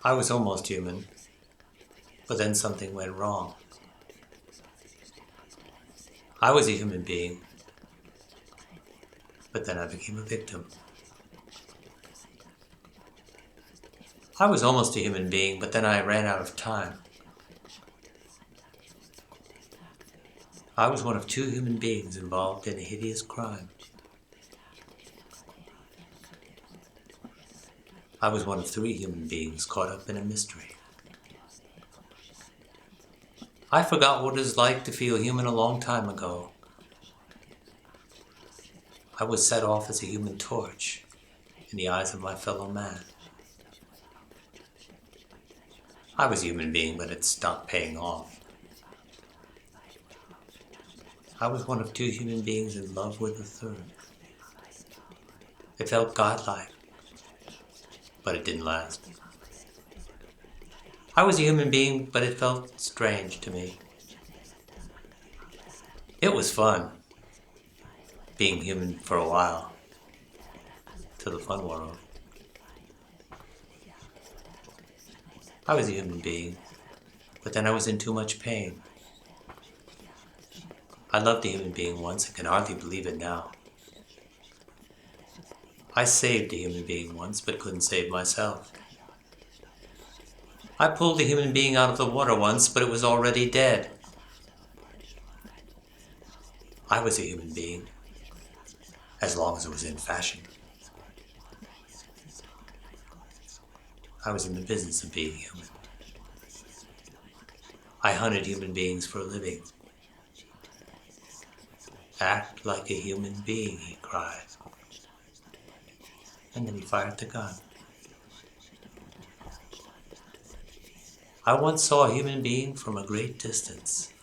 I was almost human, but then something went wrong. I was a human being, but then I became a victim. I was almost a human being, but then I ran out of time. I was one of 2 human beings involved in a hideous crime. I was one of 3 human beings caught up in a mystery. I forgot what it was like to feel human a long time ago. I was set off as a human torch in the eyes of my fellow man. I was a human being, but it stopped paying off. I was one of 2 human beings in love with a 3rd. It felt godlike, but it didn't last. I was a human being, but it felt strange to me. It was fun, being human for a while, to the fun world. I was a human being, but then I was in too much pain. I loved a human being once and can hardly believe it now. I saved a human being once, but couldn't save myself. I pulled a human being out of the water once, but it was already dead. I was a human being, as long as it was in fashion. I was in the business of being human. I hunted human beings for a living. Act like a human being, he cried. And then he fired the gun. I once saw a human being from a great distance.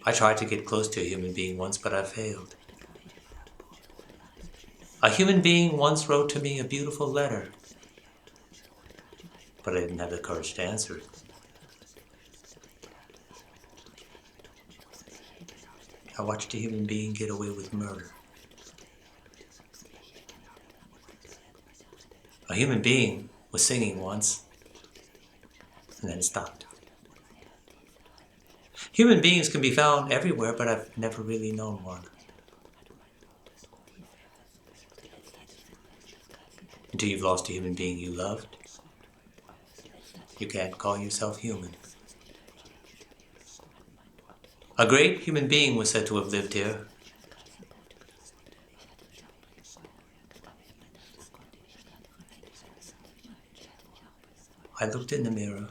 I tried to get close to a human being once, but I failed. A human being once wrote to me a beautiful letter, but I didn't have the courage to answer it. I watched a human being get away with murder. A human being was singing once, and then stopped. Human beings can be found everywhere, but I've never really known one. Until you've lost a human being you loved, you can't call yourself human. A great human being was said to have lived here. I looked in the mirror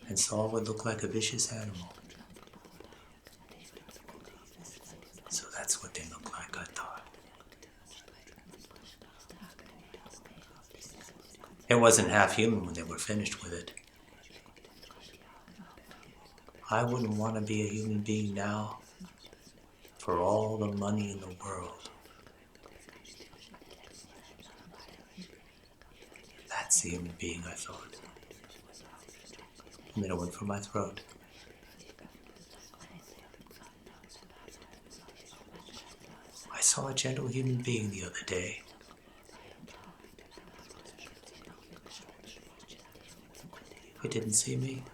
and saw what looked like a vicious animal. So that's what they look like, I thought. It wasn't half human when they were finished with it. I wouldn't want to be a human being now for all the money in the world. That's the human being, I thought. And then it went for my throat. I saw a gentle human being the other day. He didn't see me.